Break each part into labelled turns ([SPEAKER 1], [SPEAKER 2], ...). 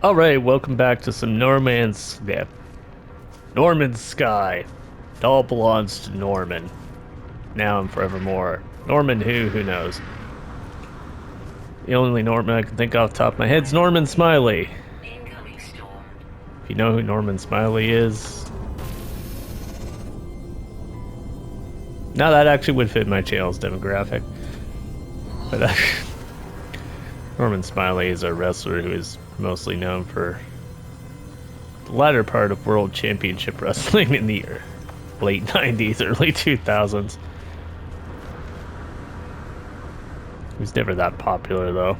[SPEAKER 1] All right, welcome back to some Norman Sky. It all belongs to Norman, now and forevermore. Norman who? Who knows? The only Norman I can think off the top of my head is Norman Smiley.
[SPEAKER 2] Incoming storm.
[SPEAKER 1] If you know who Norman Smiley is, now that actually would fit my channel's demographic. But Norman Smiley is a wrestler who is mostly known for the latter part of World Championship Wrestling in the late 90s, early 2000s. He was never that popular, though.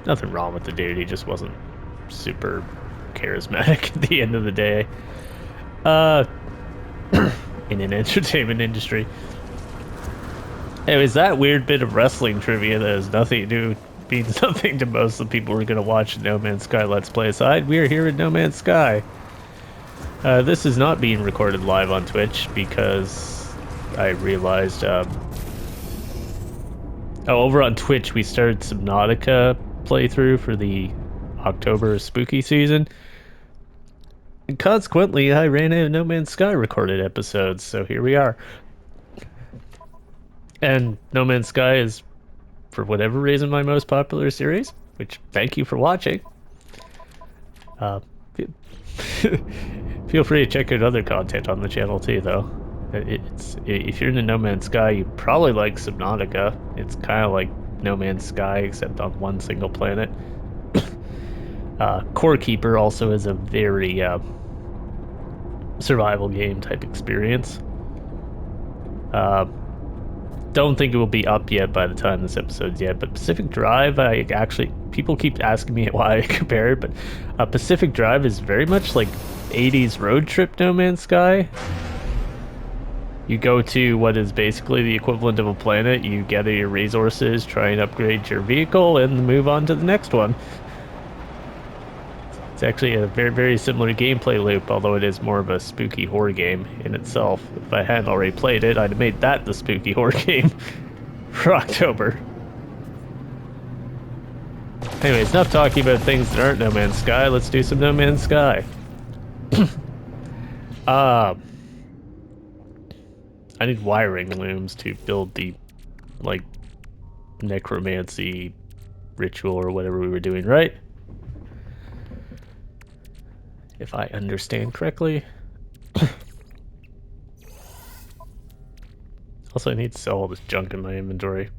[SPEAKER 1] Nothing wrong with the dude, he just wasn't super charismatic at the end of the day. In an entertainment industry. Anyways, that weird bit of wrestling trivia that has nothing to do, means nothing to most of the people who are going to watch No Man's Sky Let's Play aside. We are here in No Man's Sky. This is not being recorded live on Twitch because I realized, over on Twitch we started Subnautica playthrough for the October spooky season. And consequently, I ran out of No Man's Sky recorded episodes, so here we are. And No Man's Sky is, for whatever reason, my most popular series, which thank you for watching. Uh, feel free to check out other content on the channel too, though. If you're into No Man's Sky, you probably like Subnautica. It's kind of like No Man's Sky, except on one single planet. Core Keeper also is a very survival game type experience. Don't think it will be up yet by the time this episode's yet, but Pacific Drive, people keep asking me why I compare it, but Pacific Drive is very much like 80s road trip No Man's Sky. You go to what is basically the equivalent of a planet, you gather your resources, try and upgrade your vehicle, and move on to the next one. It's actually a very, very similar gameplay loop, although it is more of a spooky horror game in itself. If I hadn't already played it, I'd have made that the spooky horror game for October. Anyways, enough talking about things that aren't No Man's Sky. Let's do some No Man's Sky. I need wiring looms to build the, like, necromancy ritual or whatever we were doing, right? If I understand correctly. Also, I need to sell all this junk in my inventory.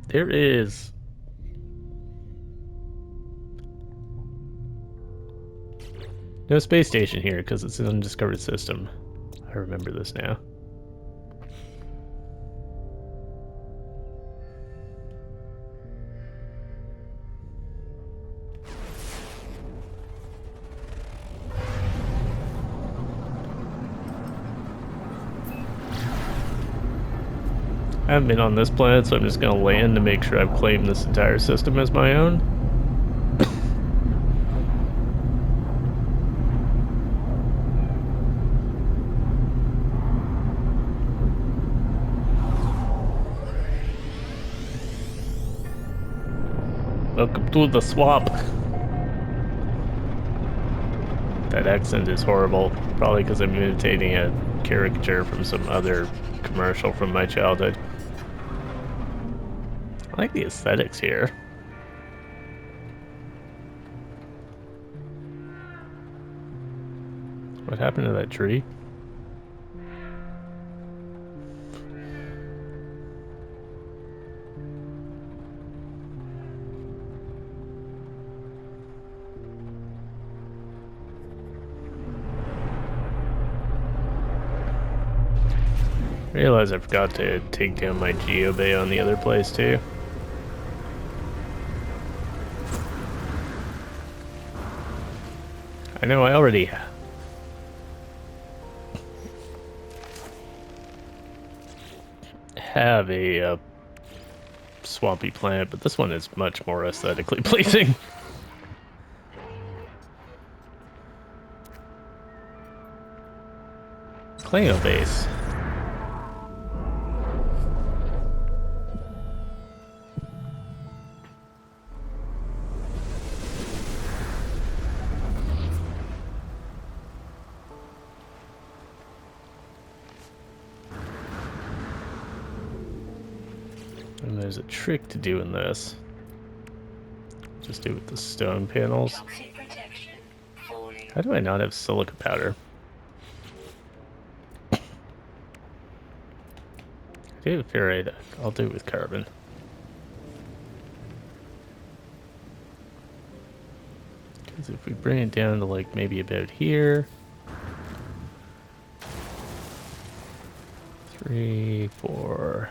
[SPEAKER 1] There is... no space station here because it's an undiscovered system. I remember this now. I haven't been on this planet, so I'm just gonna land to make sure I've claimed this entire system as my own. Welcome to the swamp. That accent is horrible, probably because I'm imitating a caricature from some other commercial from my childhood. I like the aesthetics here. What happened to that tree? I realize I forgot to take down my geobay on the other place too. I know I already have a swampy planet, but this one is much more aesthetically pleasing. Cleo base. there's a trick to doing this. Just do it with the stone panels. How do I not have silica powder? I do have ferrite. I'll do it with carbon. Because if we bring it down to like maybe about here. 3, 4,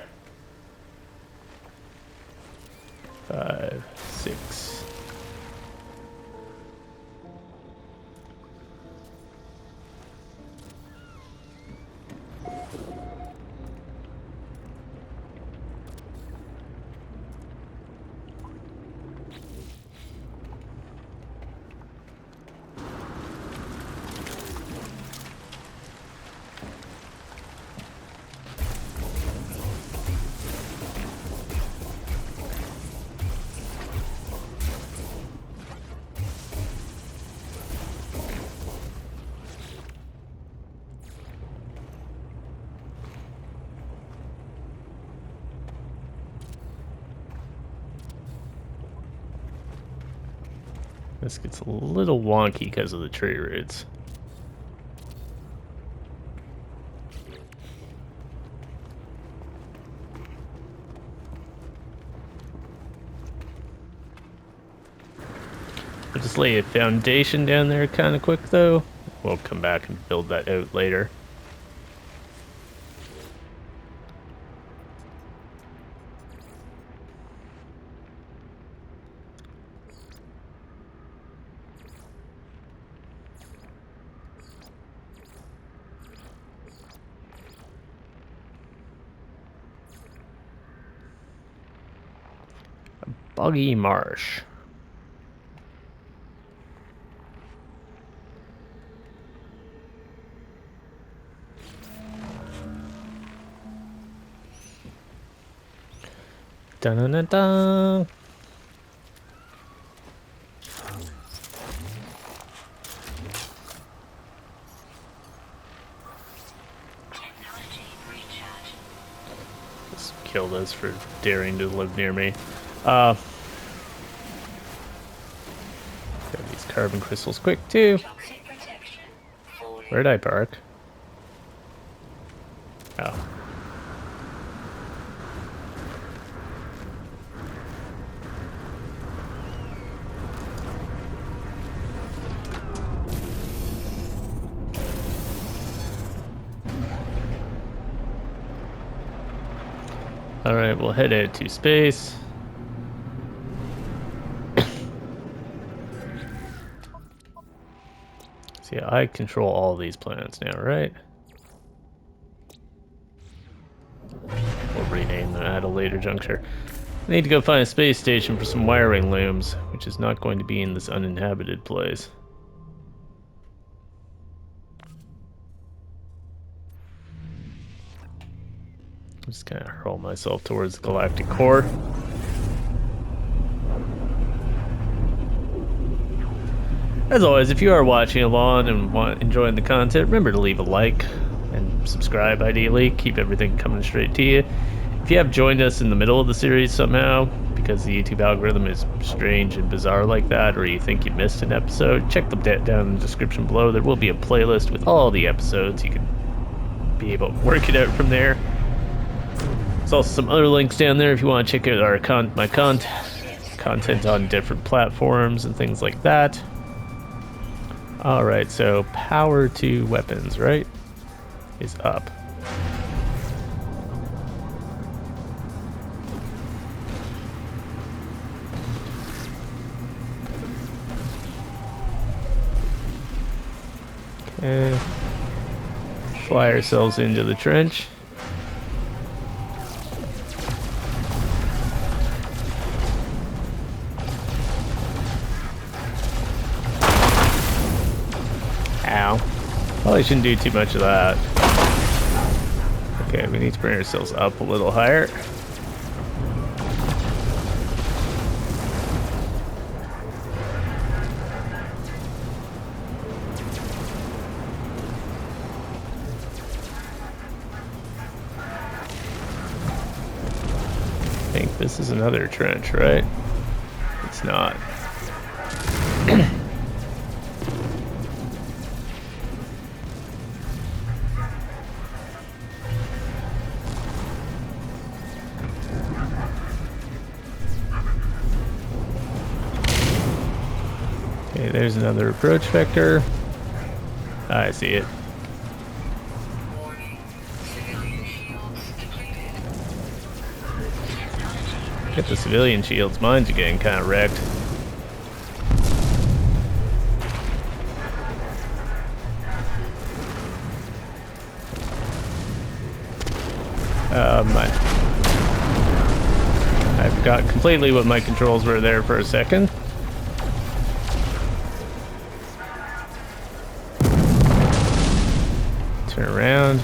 [SPEAKER 1] 5, 6. This gets a little wonky because of the tree roots. I'll just lay a foundation down there kind of quick though. We'll come back and build that out later. Boggy marsh. Dun dun dun dun. Just kill those for daring to live near me. Got these carbon crystals quick too. Where'd I park? Oh. Alright, we'll head out to space. See, I control all these planets now, right? We'll rename them at a later juncture. I need to go find a space station for some wiring looms, which is not going to be in this uninhabited place. I'm just gonna hurl myself towards the galactic core. As always, if you are watching along and enjoying the content, remember to leave a like and subscribe ideally. Keep everything coming straight to you. If you have joined us in the middle of the series somehow, because the YouTube algorithm is strange and bizarre like that, or you think you missed an episode, check the down in the description below. There will be a playlist with all the episodes. You can be able to work it out from there. There's also some other links down there if you want to check out our content on different platforms and things like that. Alright, so power to weapons, right? Is up. Okay. Fly ourselves into the trench. Ow. Probably shouldn't do too much of that. Okay, we need to bring ourselves up a little higher. I think this This is another trench, right? It's not. Okay, there's another approach vector. I see it. Get the civilian shields. Mine's getting kind of wrecked. I forgot completely what my controls were there for a second. Turn around.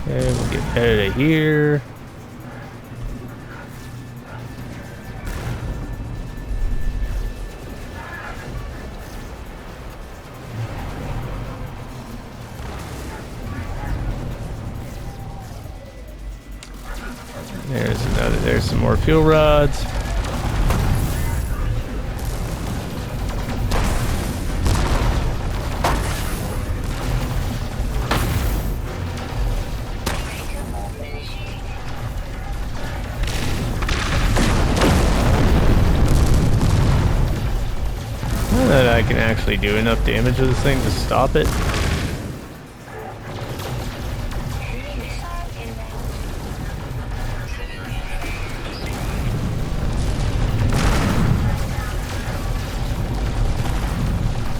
[SPEAKER 1] Okay, we'll get out of here. There's some more fuel rods. Not that I can actually do enough damage to this thing to stop it.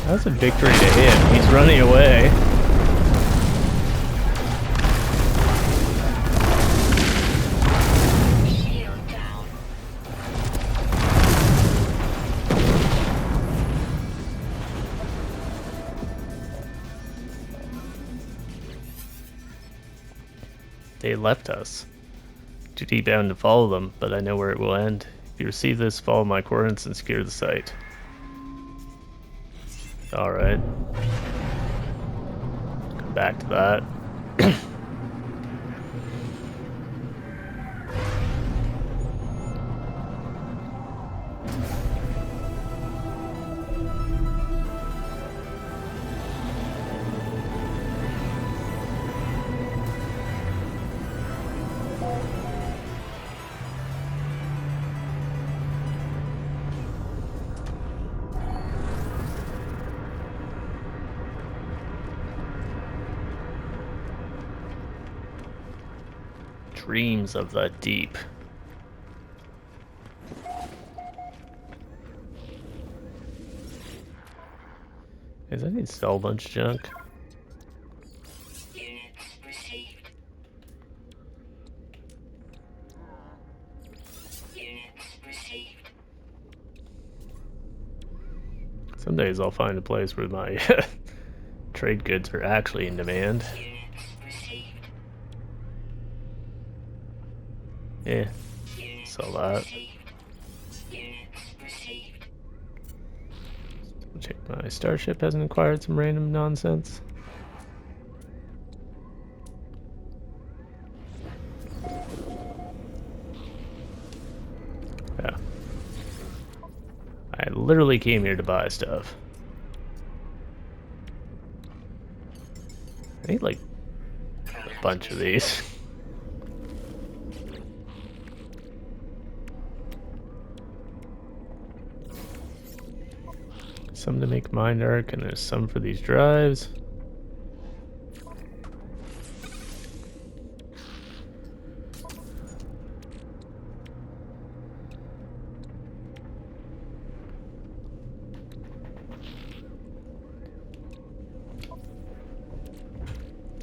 [SPEAKER 1] That's a victory to him. He's running away. They left us. Too deep bound to follow them, but I know where it will end. If you receive this, follow my coordinates and secure the site. Alright. Come back to that. Dreams of the deep. Is I need to sell a bunch of junk.
[SPEAKER 2] Units received. Units received.
[SPEAKER 1] Some days I'll find a place where my trade goods are actually in demand.
[SPEAKER 2] Units received.
[SPEAKER 1] Yeah,
[SPEAKER 2] Units
[SPEAKER 1] sell that.
[SPEAKER 2] received. Units received.
[SPEAKER 1] Check my starship hasn't acquired some random nonsense. Yeah. I literally came here to buy stuff. I need like a bunch of these. Some to make Mind Arc, and there's some for these drives.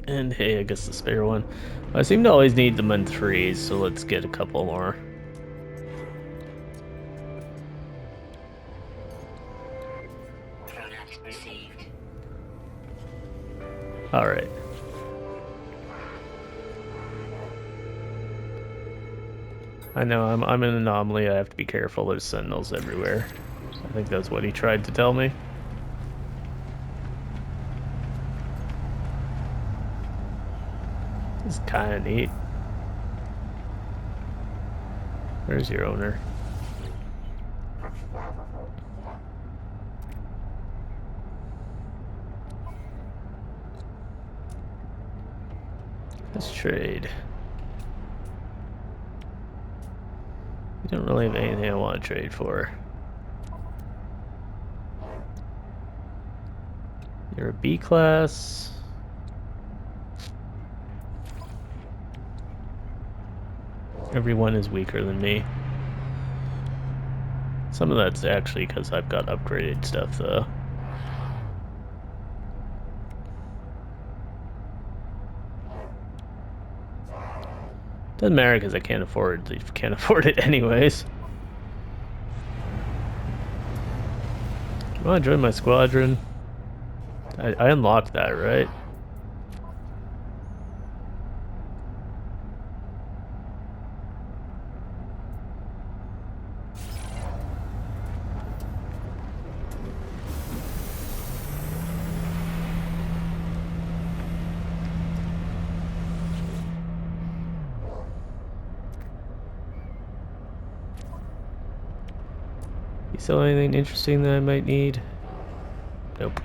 [SPEAKER 1] And hey, I guess the spare one. I seem to always need them in threes, so let's get a couple more.
[SPEAKER 2] Product
[SPEAKER 1] Alright. I know, I'm an anomaly. I have to be careful. There's sentinels everywhere. I think that's what he tried to tell me. This is kind of neat. Where's your owner? Let's trade. We don't really have anything I want to trade for. You're a B class. Everyone is weaker than me. Some of that's actually because I've got upgraded stuff, though. Doesn't matter because I can't afford it anyways. You want to join my squadron? I unlocked that, right? You sell anything interesting that I might need? Nope.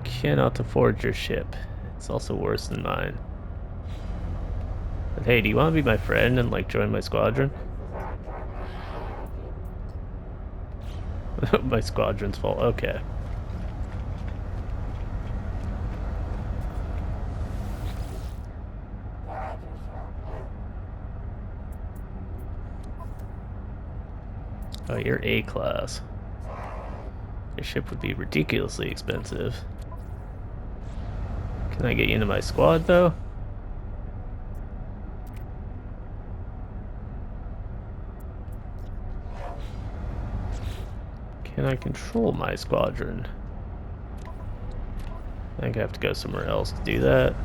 [SPEAKER 1] Cannot afford your ship. It's also worse than mine. But hey, do you want to be my friend and like join my squadron? My squadron's full. Okay. Oh, you're A class. Your ship would be ridiculously expensive. Can I get you into my squad, though? Can I control my squadron? I think I have to go somewhere else to do that.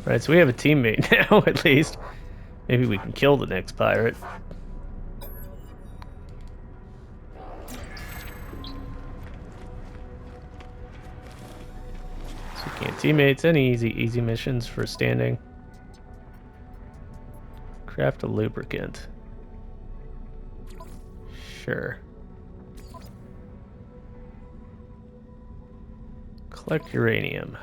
[SPEAKER 1] Right, so we have a teammate now, at least. Maybe we can kill the next pirate. So you can't teammates. Any easy missions for standing. Craft a lubricant. Sure. Collect uranium.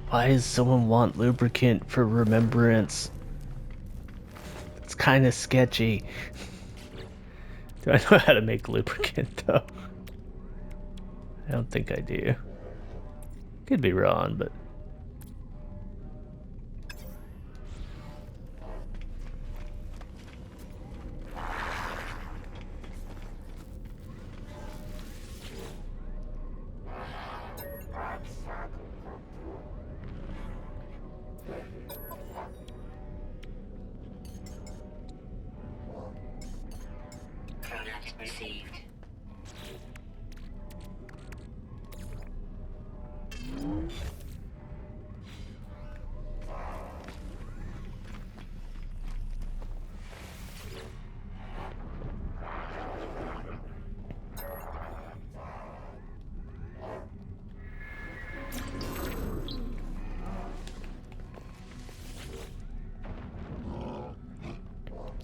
[SPEAKER 1] Why does someone want lubricant for remembrance? It's kind of sketchy. Do I know how to make lubricant, though? I don't think I do. Could be wrong, but...
[SPEAKER 2] Product received.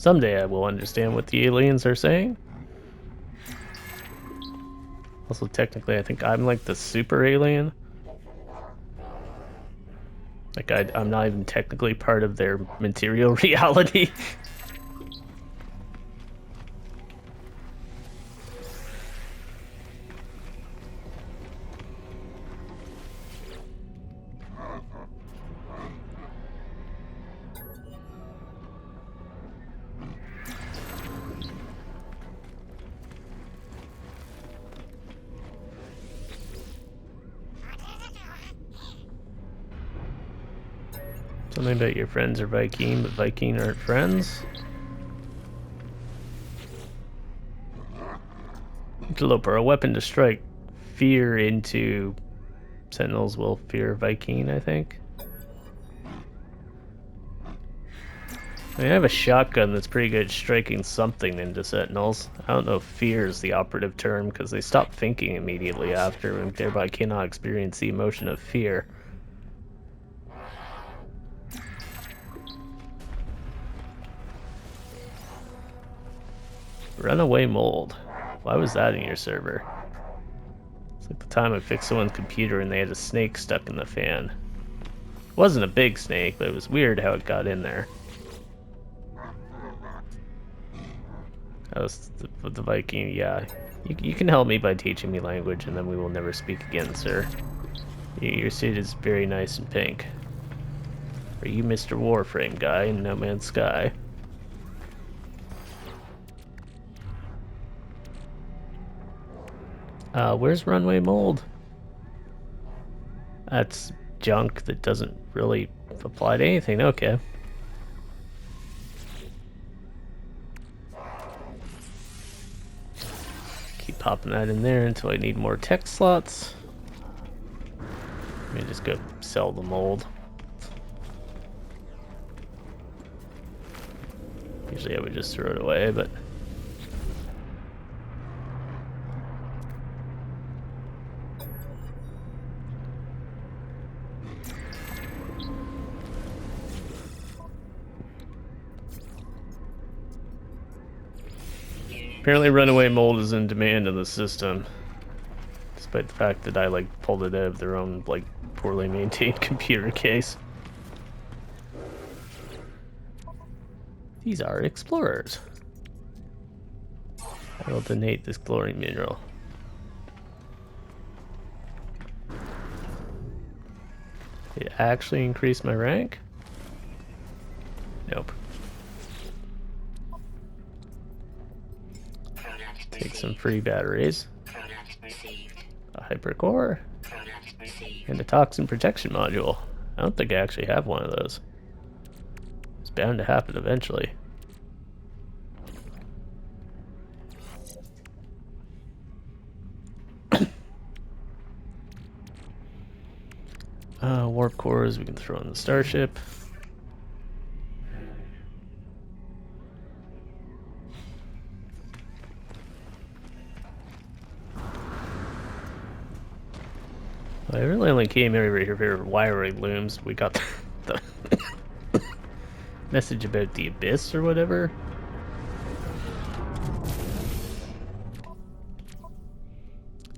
[SPEAKER 1] Someday I will understand what the aliens are saying. Also, technically, I think I'm like the super alien. Like, I'm not even technically part of their material reality. Something about your friends are Vy'keen, but Vy'keen aren't friends. Interloper, a weapon to strike fear into Sentinels will fear Vy'keen, I think. I mean, I have a shotgun that's pretty good at striking something into Sentinels. I don't know if fear is the operative term, because they stop thinking immediately after, and thereby cannot experience the emotion of fear. Runaway mold. Why was that in your server? It's like the time I fixed someone's computer and they had a snake stuck in the fan. It wasn't a big snake, but it was weird how it got in there. That was the Vy'keen, yeah. You can help me by teaching me language, and then we will never speak again, sir. Your suit is very nice and pink. Are you Mr. Warframe guy in No Man's Sky? Where's Runway Mold? That's junk that doesn't really apply to anything. Okay. Keep popping that in there until I need more tech slots. Let me just go sell the mold. Usually I would just throw it away, but... Apparently runaway mold is in demand in the system. Despite the fact that I, like, pulled it out of their own, like, poorly maintained computer case. These are explorers. I will donate this glory mineral. Did it actually increase my rank? Nope. Take some free batteries. A hypercore. And a toxin protection module. I don't think I actually have one of those. It's bound to happen eventually. Warp cores we can throw in the starship. I really only came over here for wiring looms. We got the message about the abyss or whatever.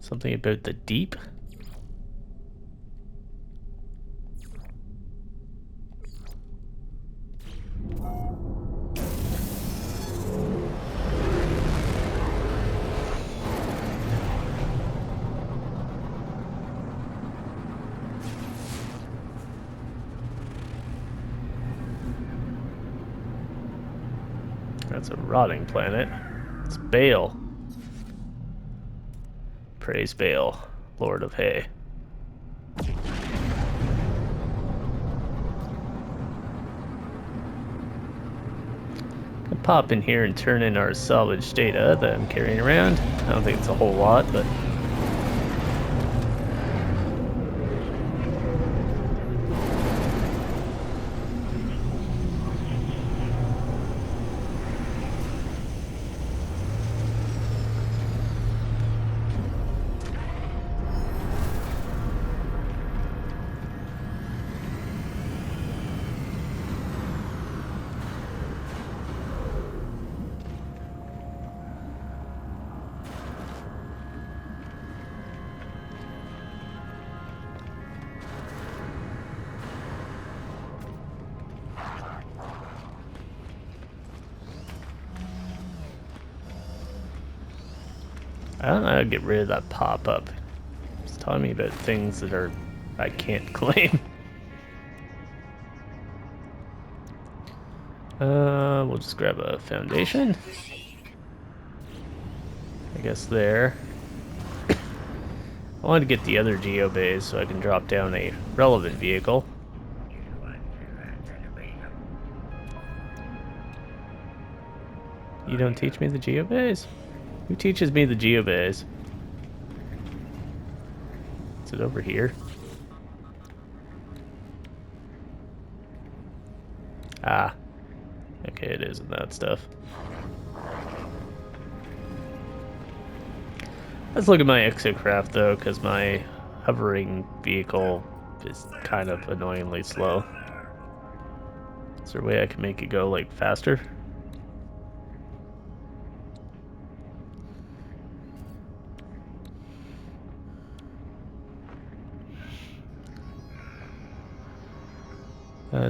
[SPEAKER 1] Something about the deep. That's a rotting planet. It's Baal. Praise Baal, Lord of Hay. Can pop in here and turn in our salvage data that I'm carrying around. I don't think it's a whole lot, but... I don't know how to get rid of that pop-up. It's telling me about things that are I can't claim. We'll just grab a foundation. I guess there. I wanted to get the other geobays so I can drop down a relevant vehicle. You don't teach me the geobays? Who teaches me the geobays? Is it over here? Ah. Okay, it is in that stuff. Let's look at my exocraft though, because my hovering vehicle is kind of annoyingly slow. Is there a way I can make it go like faster?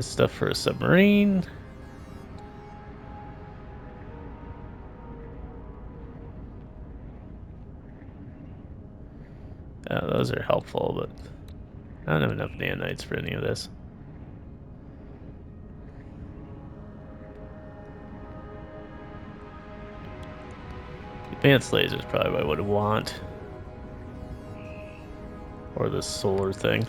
[SPEAKER 1] Stuff for a submarine. Those are helpful, but I don't have enough nanites for any of this. Advanced lasers is probably what I would want. Or the solar thing.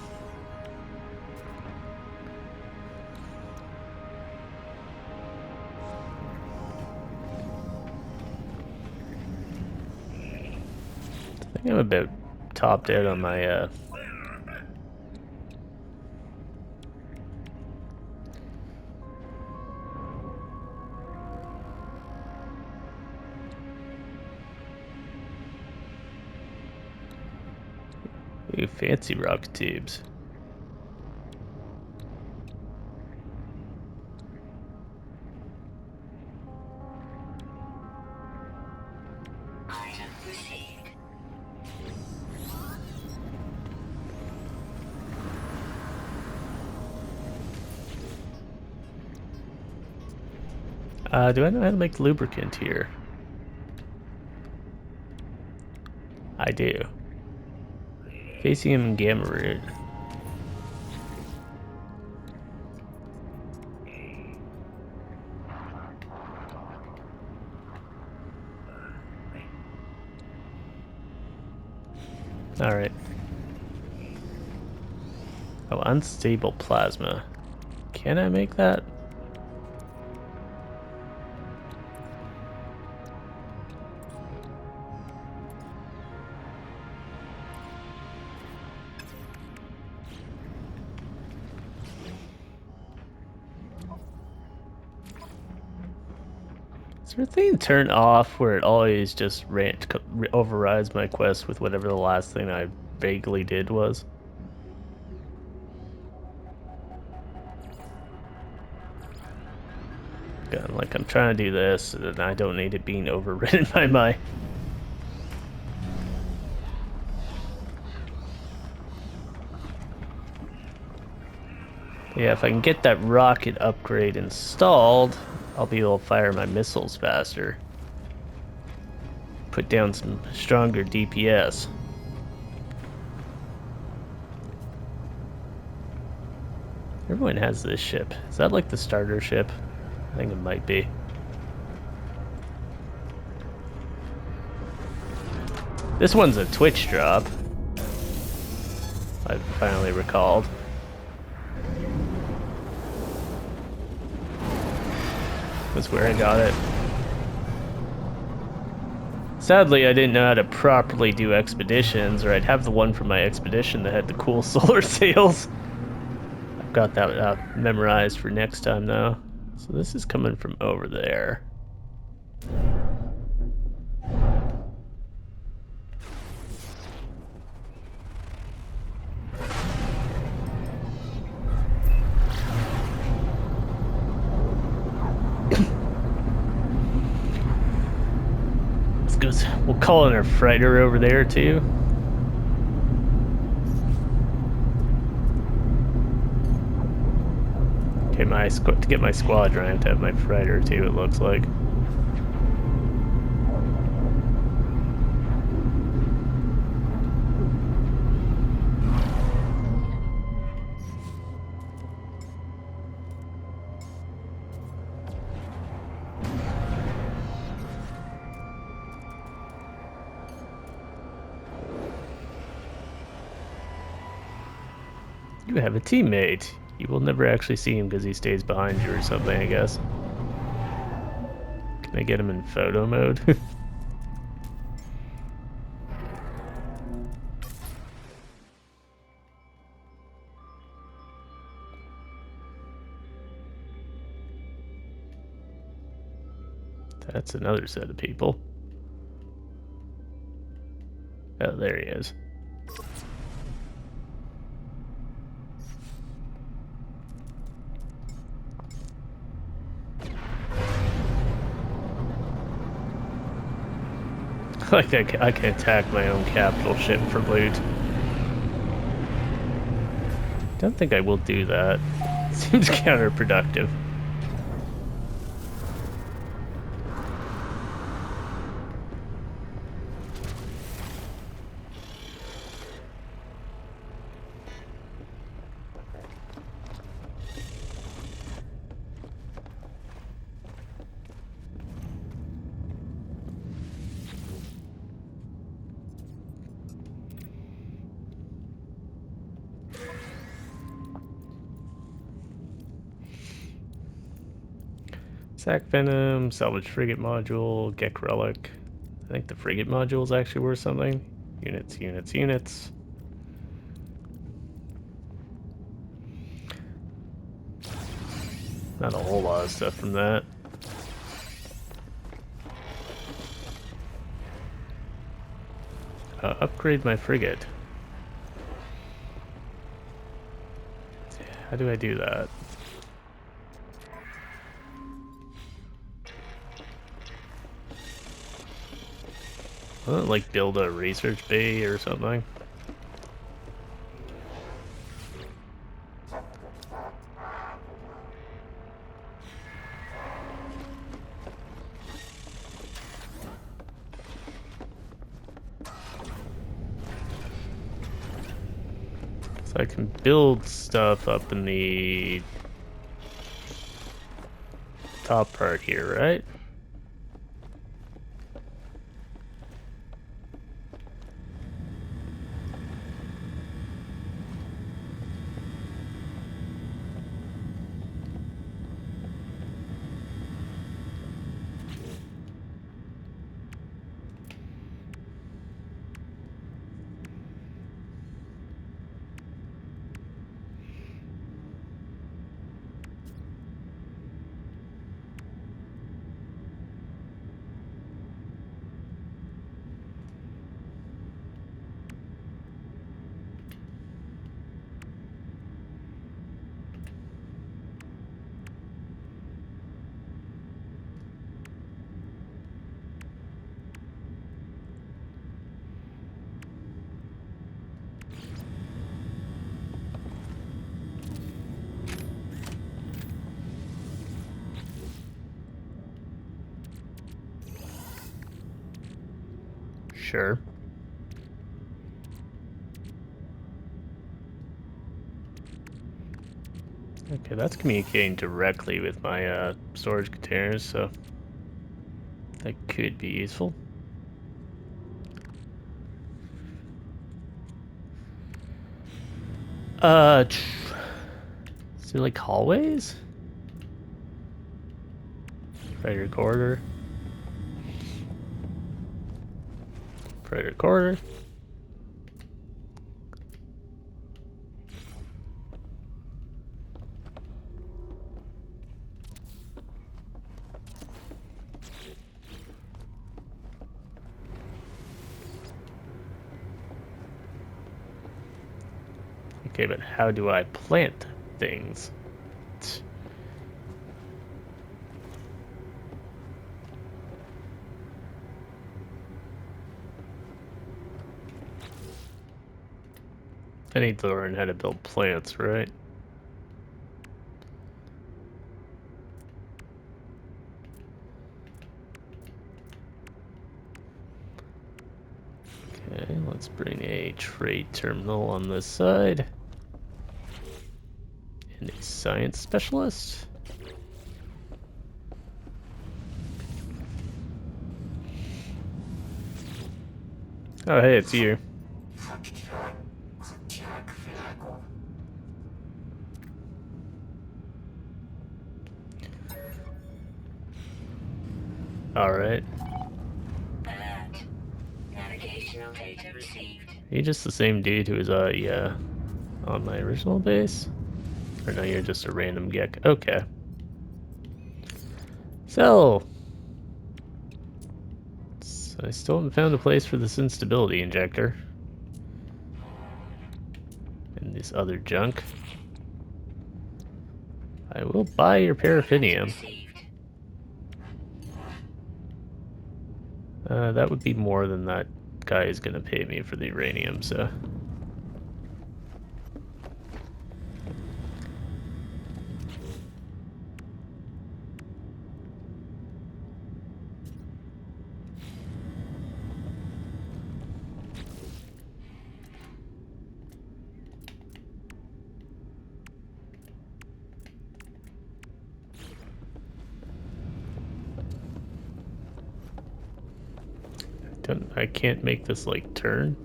[SPEAKER 1] I think I'm about topped out on my ooh, fancy rocket tubes.
[SPEAKER 2] Item received.
[SPEAKER 1] Do I know how to make lubricant here? I do. Facing gamma root. Alright. Oh, unstable plasma. Can I make that? Is there a thing turned off where it always just overrides my quest with whatever the last thing I vaguely did was? Like I'm trying to do this and I don't need it being overridden by my... Yeah, if I can get that rocket upgrade installed, I'll be able to fire my missiles faster. Put down some stronger DPS. Everyone has this ship. Is that like the starter ship? I think it might be. This one's a Twitch drop. I finally recalled. That's where I got it. Sadly, I didn't know how to properly do expeditions, or I'd have the one from my expedition that had the cool solar sails. I've got that memorized for next time, though. So this is coming from over there. We'll call in our freighter over there too. Okay, to get my squadron, I have to have my freighter too, it looks like. You have a teammate. You will never actually see him because he stays behind you or something, I guess. Can I get him in photo mode? That's another set of people. Oh, there he is. Like I can attack my own capital ship for loot. Don't think I will do that. Seems counterproductive. Sack Venom, Salvage Frigate Module, Gek Relic. I think the Frigate Module is actually worth something. Units, units, units. Not a whole lot of stuff from that. Upgrade my frigate. How do I do that? Like build a research bay or something. So I can build stuff up in the top part here, right? Sure. Okay, that's communicating directly with my storage containers, so that could be useful. Is there like hallways? Freighter corridor. Freighter corridor. Okay, but how do I plant things? I need to learn how to build plants, right? Okay, let's bring a trade terminal on this side. And a science specialist. Oh, hey, it's you. Alright.
[SPEAKER 2] Alert. Navigational data received.
[SPEAKER 1] Are you just the same dude who was, yeah, on my original base? Or no, you're just a random geck. Okay. So, I still haven't found a place for this instability injector. And this other junk. I will buy your paraffinium.
[SPEAKER 2] Received.
[SPEAKER 1] That would be more than that guy is gonna pay me for the uranium, so. I can't make this like turn.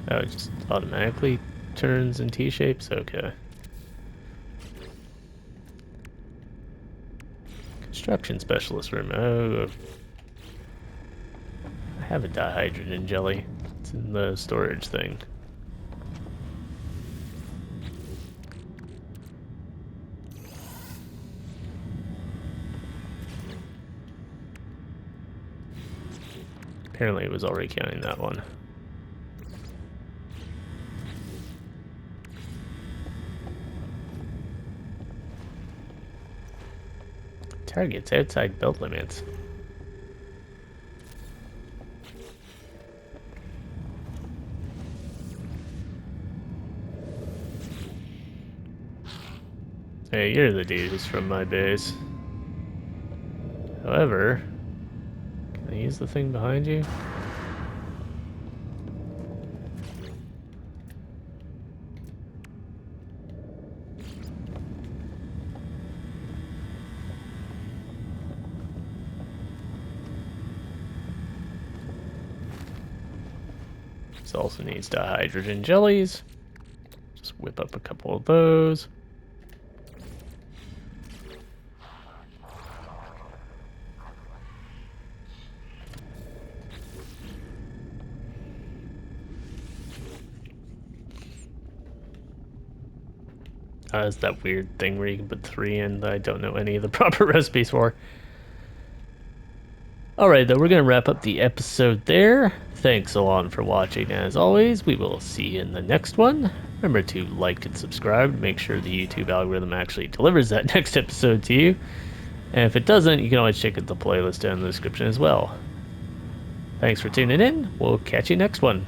[SPEAKER 1] Oh, it just automatically turns in T-shapes? Okay. Construction specialist room. Oh. I have a dihydrogen jelly. It's in the storage thing. Apparently it was already counting that one. Targets outside belt limits. Hey, you're the dude who's from my base. However, can I use the thing behind you? This also needs dihydrogen jellies. Just whip up a couple of those. It's that weird thing where you can put 3 in that I don't know any of the proper recipes for. Alright, though, we're going to wrap up the episode there. Thanks a lot for watching. As always, we will see you in the next one. Remember to like and subscribe to make sure the YouTube algorithm actually delivers that next episode to you. And if it doesn't, you can always check out the playlist down in the description as well. Thanks for tuning in. We'll catch you next one.